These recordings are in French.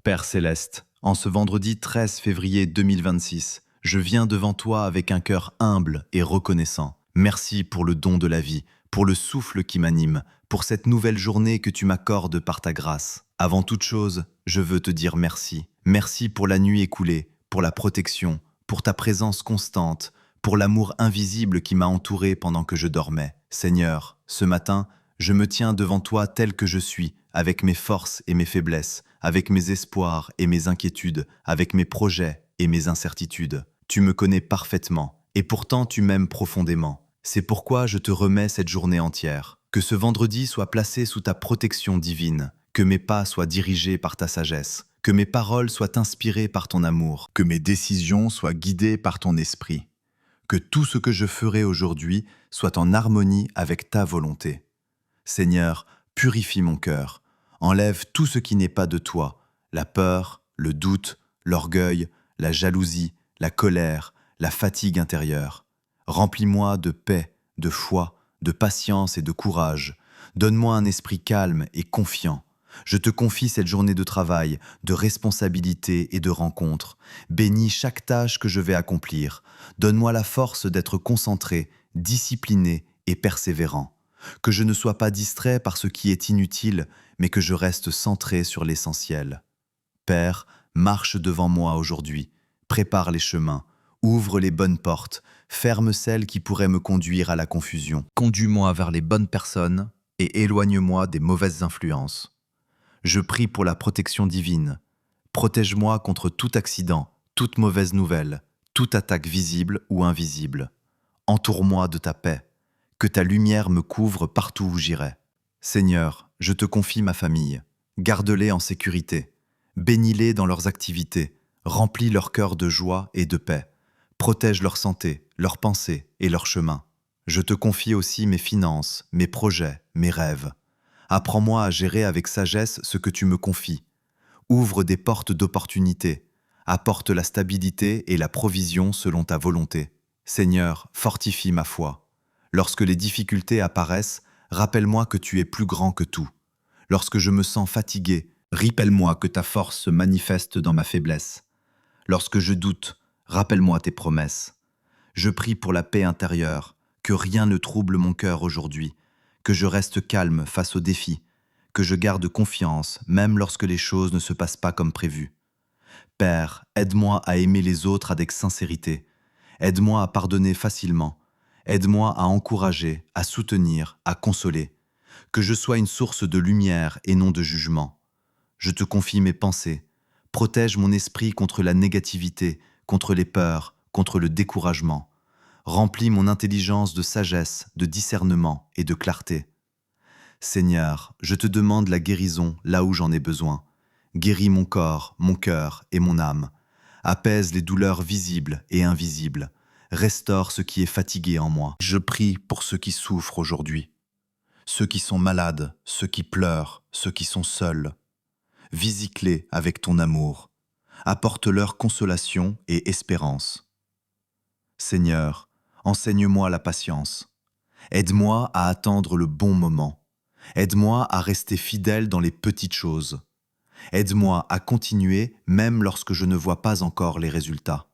Père céleste, en ce vendredi 13 février 2026, je viens devant toi avec un cœur humble et reconnaissant. Merci pour le don de la vie, pour le souffle qui m'anime, pour cette nouvelle journée que tu m'accordes par ta grâce. Avant toute chose, je veux te dire merci. Merci pour la nuit écoulée, pour la protection, pour ta présence constante, pour l'amour invisible qui m'a entouré pendant que je dormais. Seigneur, ce matin, je me tiens devant toi tel que je suis, avec mes forces et mes faiblesses, avec mes espoirs et mes inquiétudes, avec mes projets et mes incertitudes. Tu me connais parfaitement, et pourtant tu m'aimes profondément. C'est pourquoi je te remets cette journée entière. Que ce vendredi soit placé sous ta protection divine, que mes pas soient dirigés par ta sagesse, que mes paroles soient inspirées par ton amour, que mes décisions soient guidées par ton esprit, que tout ce que je ferai aujourd'hui soit en harmonie avec ta volonté. Seigneur, purifie mon cœur, enlève tout ce qui n'est pas de toi, la peur, le doute, l'orgueil, la jalousie, la colère, la fatigue intérieure. Remplis-moi de paix, de foi, de patience et de courage. Donne-moi un esprit calme et confiant. Je te confie cette journée de travail, de responsabilité et de rencontre. Bénis chaque tâche que je vais accomplir. Donne-moi la force d'être concentré, discipliné et persévérant. Que je ne sois pas distrait par ce qui est inutile, mais que je reste centré sur l'essentiel. Père, marche devant moi aujourd'hui, prépare les chemins, ouvre les bonnes portes, ferme celles qui pourraient me conduire à la confusion. Conduis-moi vers les bonnes personnes et éloigne-moi des mauvaises influences. Je prie pour la protection divine. Protège-moi contre tout accident, toute mauvaise nouvelle, toute attaque visible ou invisible. Entoure-moi de ta paix. Que ta lumière me couvre partout où j'irai. Seigneur, je te confie ma famille. Garde-les en sécurité. Bénis-les dans leurs activités. Remplis leur cœur de joie et de paix. Protège leur santé, leurs pensées et leurs chemins. Je te confie aussi mes finances, mes projets, mes rêves. Apprends-moi à gérer avec sagesse ce que tu me confies. Ouvre des portes d'opportunité. Apporte la stabilité et la provision selon ta volonté. Seigneur, fortifie ma foi. Lorsque les difficultés apparaissent, rappelle-moi que tu es plus grand que tout. Lorsque je me sens fatigué, rappelle-moi que ta force se manifeste dans ma faiblesse. Lorsque je doute, rappelle-moi tes promesses. Je prie pour la paix intérieure, que rien ne trouble mon cœur aujourd'hui, que je reste calme face aux défis, que je garde confiance même lorsque les choses ne se passent pas comme prévu. Père, aide-moi à aimer les autres avec sincérité. Aide-moi à pardonner facilement. Aide-moi à encourager, à soutenir, à consoler. Que je sois une source de lumière et non de jugement. Je te confie mes pensées. Protège mon esprit contre la négativité, contre les peurs, contre le découragement. Remplis mon intelligence de sagesse, de discernement et de clarté. Seigneur, je te demande la guérison là où j'en ai besoin. Guéris mon corps, mon cœur et mon âme. Apaise les douleurs visibles et invisibles. Restaure ce qui est fatigué en moi. Je prie pour ceux qui souffrent aujourd'hui, ceux qui sont malades, ceux qui pleurent, ceux qui sont seuls. Visite-les avec ton amour. Apporte-leur consolation et espérance. Seigneur, enseigne-moi la patience. Aide-moi à attendre le bon moment. Aide-moi à rester fidèle dans les petites choses. Aide-moi à continuer même lorsque je ne vois pas encore les résultats.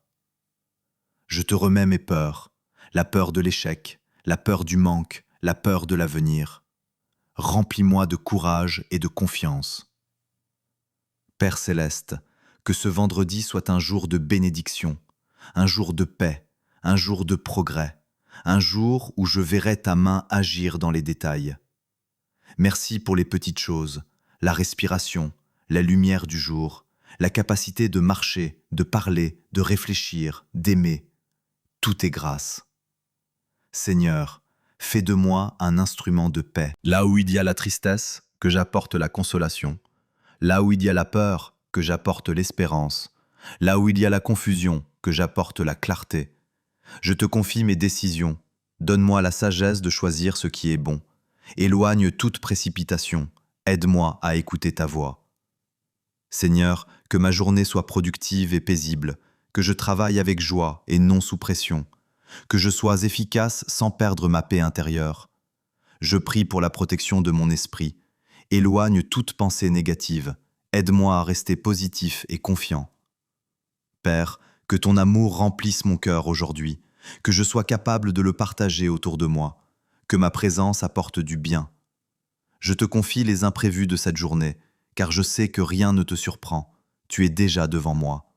Je te remets mes peurs, la peur de l'échec, la peur du manque, la peur de l'avenir. Remplis-moi de courage et de confiance. Père céleste, que ce vendredi soit un jour de bénédiction, un jour de paix, un jour de progrès, un jour où je verrai ta main agir dans les détails. Merci pour les petites choses, la respiration, la lumière du jour, la capacité de marcher, de parler, de réfléchir, d'aimer. Tout est grâce. Seigneur, fais de moi un instrument de paix. Là où il y a la tristesse, que j'apporte la consolation. Là où il y a la peur, que j'apporte l'espérance. Là où il y a la confusion, que j'apporte la clarté. Je te confie mes décisions. Donne-moi la sagesse de choisir ce qui est bon. Éloigne toute précipitation. Aide-moi à écouter ta voix. Seigneur, que ma journée soit productive et paisible, que je travaille avec joie et non sous pression, que je sois efficace sans perdre ma paix intérieure. Je prie pour la protection de mon esprit. Éloigne toute pensée négative. Aide-moi à rester positif et confiant. Père, que ton amour remplisse mon cœur aujourd'hui, que je sois capable de le partager autour de moi, que ma présence apporte du bien. Je te confie les imprévus de cette journée, car je sais que rien ne te surprend. Tu es déjà devant moi.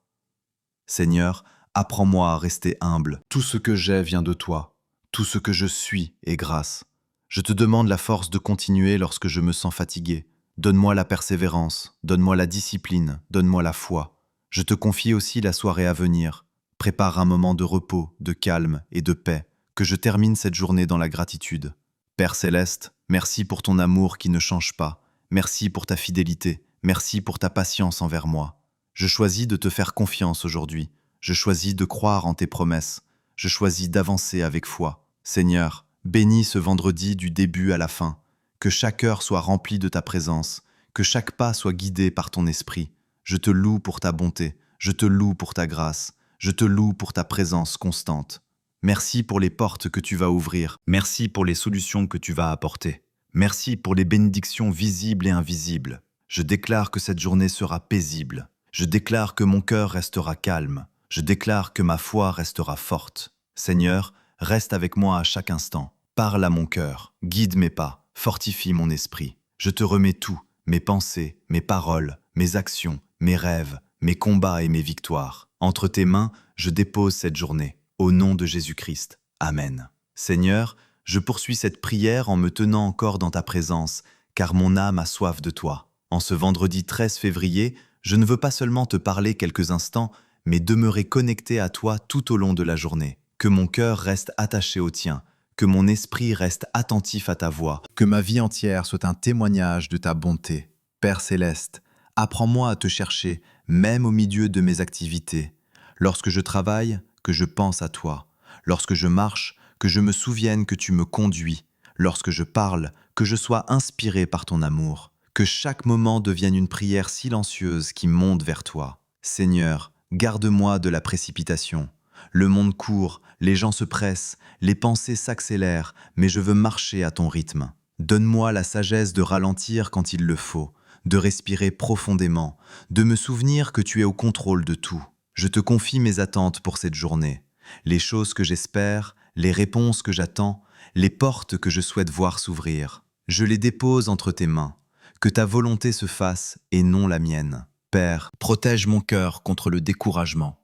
Seigneur, apprends-moi à rester humble. Tout ce que j'ai vient de toi. Tout ce que je suis est grâce. Je te demande la force de continuer lorsque je me sens fatigué. Donne-moi la persévérance, donne-moi la discipline, donne-moi la foi. Je te confie aussi la soirée à venir. Prépare un moment de repos, de calme et de paix, que je termine cette journée dans la gratitude. Père céleste, merci pour ton amour qui ne change pas. Merci pour ta fidélité. Merci pour ta patience envers moi. Je choisis de te faire confiance aujourd'hui. Je choisis de croire en tes promesses. Je choisis d'avancer avec foi. Seigneur, bénis ce vendredi du début à la fin. Que chaque heure soit remplie de ta présence. Que chaque pas soit guidé par ton esprit. Je te loue pour ta bonté. Je te loue pour ta grâce. Je te loue pour ta présence constante. Merci pour les portes que tu vas ouvrir. Merci pour les solutions que tu vas apporter. Merci pour les bénédictions visibles et invisibles. Je déclare que cette journée sera paisible. Je déclare que mon cœur restera calme. Je déclare que ma foi restera forte. Seigneur, reste avec moi à chaque instant. Parle à mon cœur. Guide mes pas. Fortifie mon esprit. Je te remets tout, mes pensées, mes paroles, mes actions, mes rêves, mes combats et mes victoires. Entre tes mains, je dépose cette journée. Au nom de Jésus-Christ. Amen. Seigneur, je poursuis cette prière en me tenant encore dans ta présence, car mon âme a soif de toi. En ce vendredi 13 février, je ne veux pas seulement te parler quelques instants, mais demeurer connecté à toi tout au long de la journée. Que mon cœur reste attaché au tien, que mon esprit reste attentif à ta voix, que ma vie entière soit un témoignage de ta bonté. Père céleste, apprends-moi à te chercher, même au milieu de mes activités. Lorsque je travaille, que je pense à toi. Lorsque je marche, que je me souvienne que tu me conduis. Lorsque je parle, que je sois inspiré par ton amour. Que chaque moment devienne une prière silencieuse qui monte vers toi. Seigneur, garde-moi de la précipitation. Le monde court, les gens se pressent, les pensées s'accélèrent, mais je veux marcher à ton rythme. Donne-moi la sagesse de ralentir quand il le faut, de respirer profondément, de me souvenir que tu es au contrôle de tout. Je te confie mes attentes pour cette journée, les choses que j'espère, les réponses que j'attends, les portes que je souhaite voir s'ouvrir. Je les dépose entre tes mains. Que ta volonté se fasse et non la mienne. Père, protège mon cœur contre le découragement.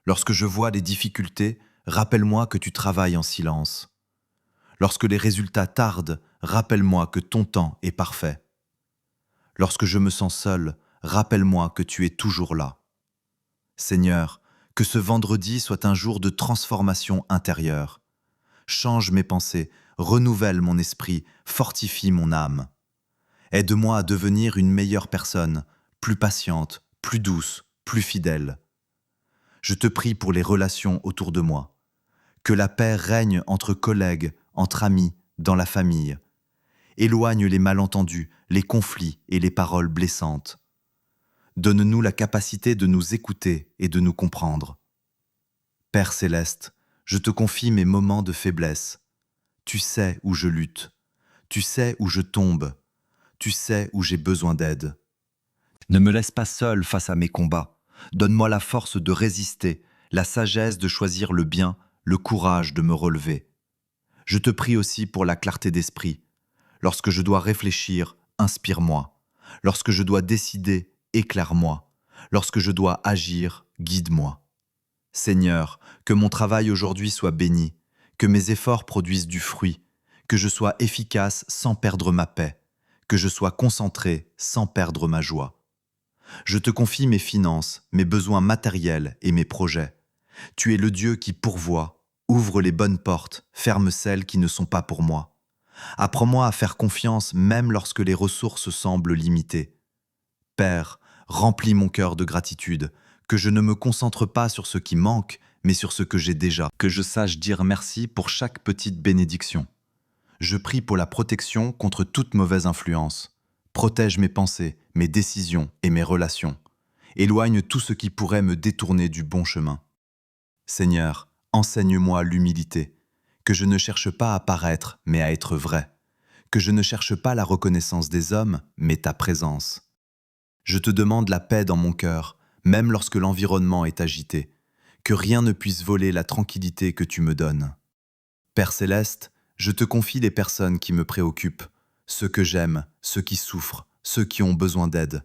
Lorsque je vois des difficultés, rappelle-moi que tu travailles en silence. Lorsque les résultats tardent, rappelle-moi que ton temps est parfait. Lorsque je me sens seul, rappelle-moi que tu es toujours là. Seigneur, que ce vendredi soit un jour de transformation intérieure. Change mes pensées, renouvelle mon esprit, fortifie mon âme. Aide-moi à devenir une meilleure personne, plus patiente, plus douce, plus fidèle. Je te prie pour les relations autour de moi. Que la paix règne entre collègues, entre amis, dans la famille. Éloigne les malentendus, les conflits et les paroles blessantes. Donne-nous la capacité de nous écouter et de nous comprendre. Père céleste, je te confie mes moments de faiblesse. Tu sais où je lutte. Tu sais où je tombe. Tu sais où j'ai besoin d'aide. Ne me laisse pas seul face à mes combats. Donne-moi la force de résister, la sagesse de choisir le bien, le courage de me relever. Je te prie aussi pour la clarté d'esprit. Lorsque je dois réfléchir, inspire-moi. Lorsque je dois décider, éclaire-moi. Lorsque je dois agir, guide-moi. Seigneur, que mon travail aujourd'hui soit béni, que mes efforts produisent du fruit, que je sois efficace sans perdre ma paix, que je sois concentré sans perdre ma joie. Je te confie mes finances, mes besoins matériels et mes projets. Tu es le Dieu qui pourvoit, ouvre les bonnes portes, ferme celles qui ne sont pas pour moi. Apprends-moi à faire confiance même lorsque les ressources semblent limitées. Père, remplis mon cœur de gratitude, que je ne me concentre pas sur ce qui manque, mais sur ce que j'ai déjà, que je sache dire merci pour chaque petite bénédiction. Je prie pour la protection contre toute mauvaise influence. Protège mes pensées, mes décisions et mes relations. Éloigne tout ce qui pourrait me détourner du bon chemin. Seigneur, enseigne-moi l'humilité, que je ne cherche pas à paraître, mais à être vrai, que je ne cherche pas la reconnaissance des hommes, mais ta présence. Je te demande la paix dans mon cœur, même lorsque l'environnement est agité. Que rien ne puisse voler la tranquillité que tu me donnes. Père céleste, je te confie les personnes qui me préoccupent, ceux que j'aime, ceux qui souffrent, ceux qui ont besoin d'aide.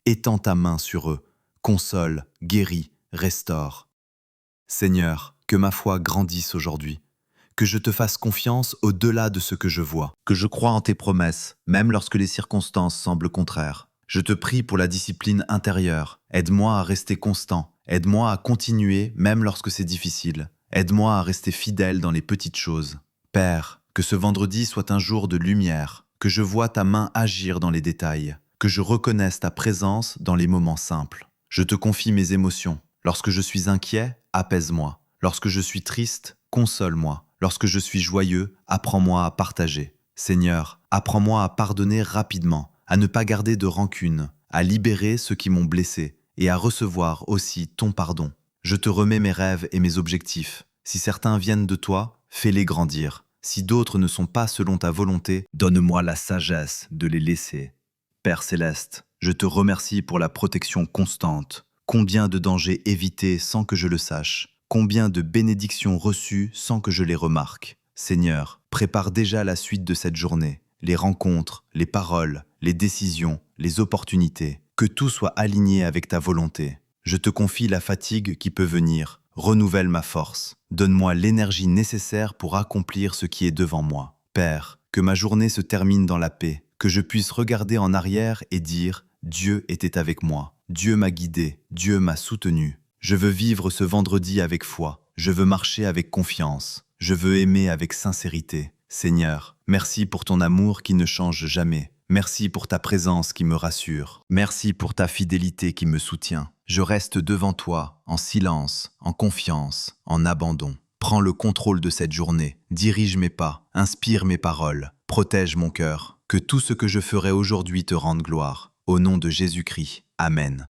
Étends ta main sur eux, console, guéris, restaure. Seigneur, que ma foi grandisse aujourd'hui, que je te fasse confiance au-delà de ce que je vois, que je croie en tes promesses, même lorsque les circonstances semblent contraires. Je te prie pour la discipline intérieure, aide-moi à rester constant, aide-moi à continuer même lorsque c'est difficile, aide-moi à rester fidèle dans les petites choses. Père, que ce vendredi soit un jour de lumière, que je voie ta main agir dans les détails, que je reconnaisse ta présence dans les moments simples. Je te confie mes émotions. Lorsque je suis inquiet, apaise-moi. Lorsque je suis triste, console-moi. Lorsque je suis joyeux, apprends-moi à partager. Seigneur, apprends-moi à pardonner rapidement, à ne pas garder de rancune, à libérer ceux qui m'ont blessé et à recevoir aussi ton pardon. Je te remets mes rêves et mes objectifs. Si certains viennent de toi, fais-les grandir. Si d'autres ne sont pas selon ta volonté, donne-moi la sagesse de les laisser. Père céleste, je te remercie pour la protection constante. Combien de dangers évités sans que je le sache? Combien de bénédictions reçues sans que je les remarque? Seigneur, prépare déjà la suite de cette journée. Les rencontres, les paroles, les décisions, les opportunités. Que tout soit aligné avec ta volonté. Je te confie la fatigue qui peut venir. Renouvelle ma force. Donne-moi l'énergie nécessaire pour accomplir ce qui est devant moi. Père, que ma journée se termine dans la paix. Que je puisse regarder en arrière et dire « Dieu était avec moi. Dieu m'a guidé. Dieu m'a soutenu. » Je veux vivre ce vendredi avec foi. Je veux marcher avec confiance. Je veux aimer avec sincérité. Seigneur, merci pour ton amour qui ne change jamais. Merci pour ta présence qui me rassure. Merci pour ta fidélité qui me soutient. Je reste devant toi, en silence, en confiance, en abandon. Prends le contrôle de cette journée. Dirige mes pas, inspire mes paroles, protège mon cœur. Que tout ce que je ferai aujourd'hui te rende gloire. Au nom de Jésus-Christ. Amen.